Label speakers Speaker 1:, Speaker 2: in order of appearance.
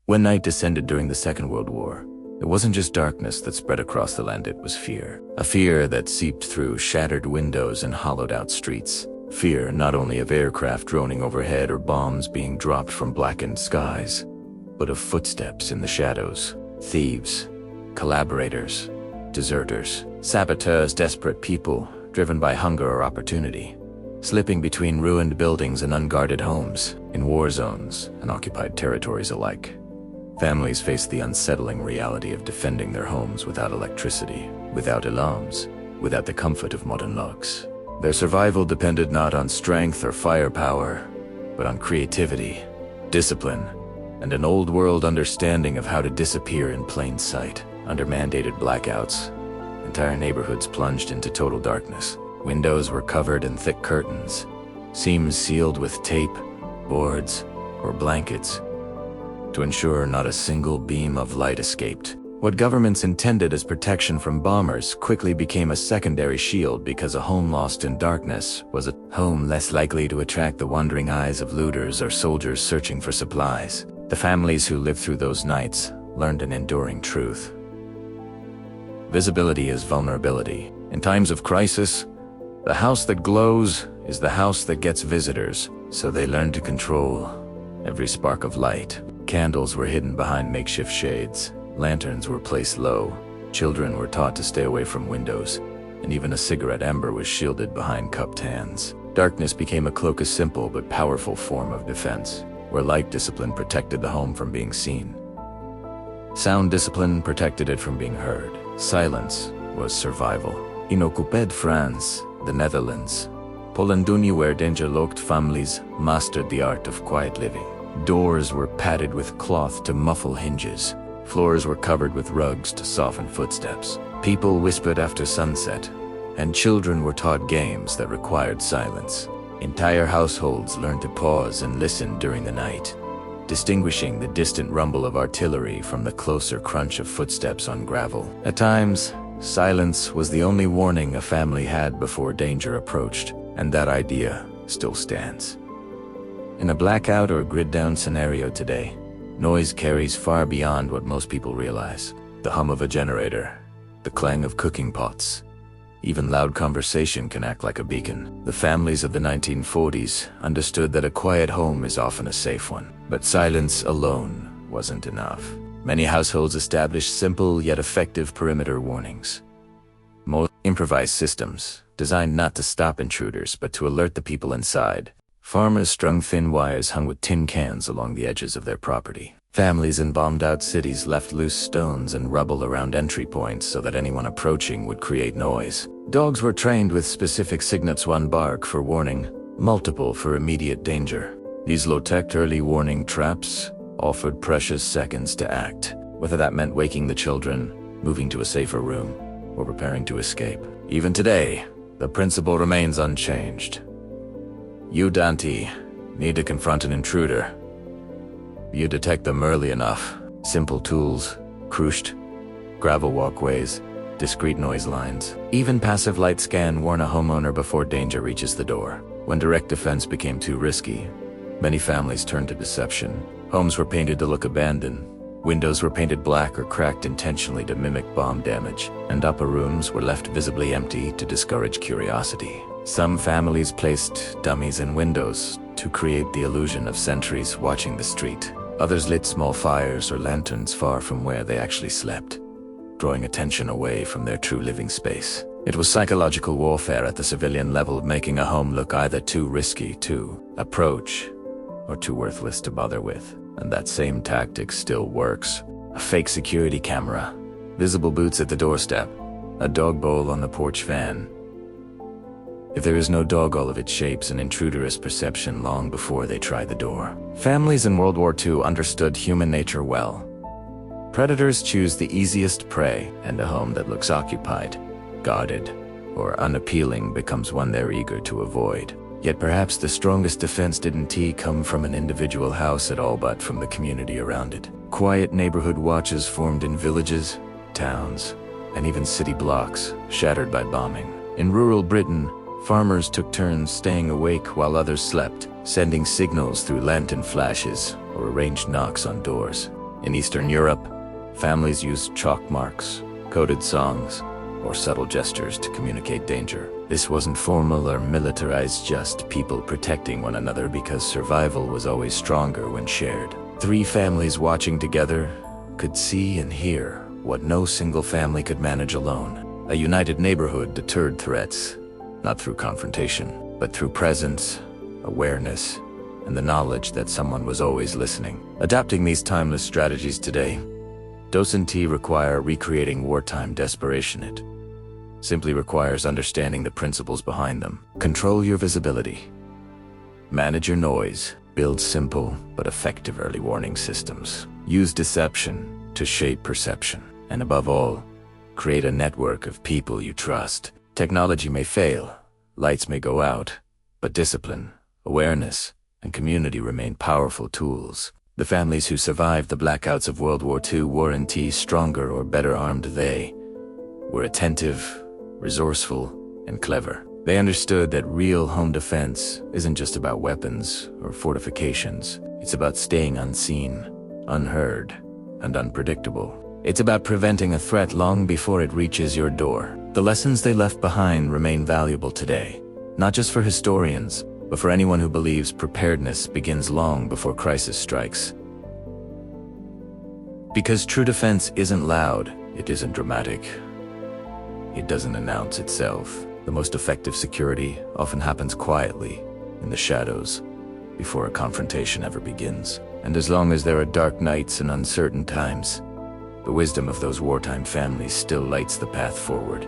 Speaker 1: When night descended during the Second World War, it wasn't just darkness that spread across the land, it was fear. A fear that seeped through shattered windows and hollowed-out streets. Fear not only of aircraft droning overhead or bombs being dropped from blackened skies, but of footsteps in the shadows. Thieves, collaborators, deserters, saboteurs, desperate people driven by hunger or opportunity, slipping between ruined buildings and unguarded homes, in war zones and occupied territories alike. Families faced the unsettling reality of defending their homes without electricity, without alarms, without the comfort of modern locks. Their survival depended not on strength or firepower, but on creativity, discipline, and an old-world understanding of how to disappear in plain sight. Under mandated blackouts, entire neighborhoods plunged into total darkness. Windows were covered in thick curtains, seams sealed with tape, boards, or blankets, to ensure not a single beam of light escaped. What governments intended as protection from bombers quickly became a secondary shield, because a home lost in darkness was a home less likely to attract the wandering eyes of looters or soldiers searching for supplies. The families who lived through those nights learned an enduring truth. Visibility is vulnerability. In times of crisis, the house that glows is the house that gets visitors, so they learned to control every spark of light. Candles were hidden behind makeshift shades. Lanterns were placed low. Children were taught to stay away from windows, and even a cigarette ember was shielded behind cupped hands. Darkness became a cloak, a simple but powerful form of defense, where light discipline protected the home from being seen. Sound discipline protected it from being heard. Silence was survival. In occupied France, the Netherlands, Poland, where danger-locked families mastered the art of quiet living. Doors were padded with cloth to muffle hinges. Floors were covered with rugs to soften footsteps. People whispered after sunset, and children were taught games that required silence. Entire households learned to pause and listen during the night, distinguishing the distant rumble of artillery from the closer crunch of footsteps on gravel. At times, silence was the only warning a family had before danger approached, and that idea still stands. In a blackout or grid-down scenario today, noise carries far beyond what most people realize. The hum of a generator, the clang of cooking pots, even loud conversation can act like a beacon. The families of the 1940s understood that a quiet home is often a safe one, but silence alone wasn't enough. Many households established simple yet effective perimeter warnings. Most improvised systems, designed not to stop intruders but to alert the people inside. Farmers strung thin wires hung with tin cans along the edges of their property. Families in bombed-out cities left loose stones and rubble around entry points so that anyone approaching would create noise. Dogs were trained with specific signals: one bark for warning, multiple for immediate danger. These low-tech early warning traps offered precious seconds to act, whether that meant waking the children, moving to a safer room, or preparing to escape. Even today, the principle remains unchanged. You, Dante, need to confront an intruder. You detect them early enough. Simple tools, crushed, gravel walkways, discreet noise lines. Even passive light scan warn a homeowner before danger reaches the door. When direct defense became too risky, many families turned to deception. Homes were painted to look abandoned. Windows were painted black or cracked intentionally to mimic bomb damage, and upper rooms were left visibly empty to discourage curiosity. Some families placed dummies in windows to create the illusion of sentries watching the street. Others lit small fires or lanterns far from where they actually slept, drawing attention away from their true living space. It was psychological warfare at the civilian level, making a home look either too risky to approach or too worthless to bother with. And that same tactic still works. A fake security camera, visible boots at the doorstep, a dog bowl on the porch fan. If there is no dog, all of it shapes an intruder's perception long before they try the door. Families in World War II understood human nature well. Predators choose the easiest prey, and a home that looks occupied, guarded, or unappealing becomes one they're eager to avoid. Yet perhaps the strongest defense didn't come from an individual house at all, but from the community around it. Quiet neighborhood watches formed in villages, towns, and even city blocks, shattered by bombing. In rural Britain, farmers took turns staying awake while others slept, sending signals through lantern flashes or arranged knocks on doors. In Eastern Europe, families used chalk marks, coded songs, or subtle gestures to communicate danger. This wasn't formal or militarized, just people protecting one another because survival was always stronger when shared. 3 families watching together could see and hear what no single family could manage alone. A united neighborhood deterred threats, not through confrontation, but through presence, awareness, and the knowledge that someone was always listening. Adapting these timeless strategies today doesn't require recreating wartime desperation. It simply requires understanding the principles behind them. Control your visibility. Manage your noise. Build simple but effective early warning systems. Use deception to shape perception. And above all, create a network of people you trust. Technology may fail, lights may go out, but discipline, awareness, and community remain powerful tools. The families who survived the blackouts of World War II weren't stronger or better armed. They were attentive, resourceful, and clever. They understood that real home defense isn't just about weapons or fortifications. It's about staying unseen, unheard, and unpredictable. It's about preventing a threat long before it reaches your door. The lessons they left behind remain valuable today, not just for historians, but for anyone who believes preparedness begins long before crisis strikes. Because true defense isn't loud, it isn't dramatic. It doesn't announce itself. The most effective security often happens quietly, in the shadows, before a confrontation ever begins. And as long as there are dark nights and uncertain times, the wisdom of those wartime families still lights the path forward.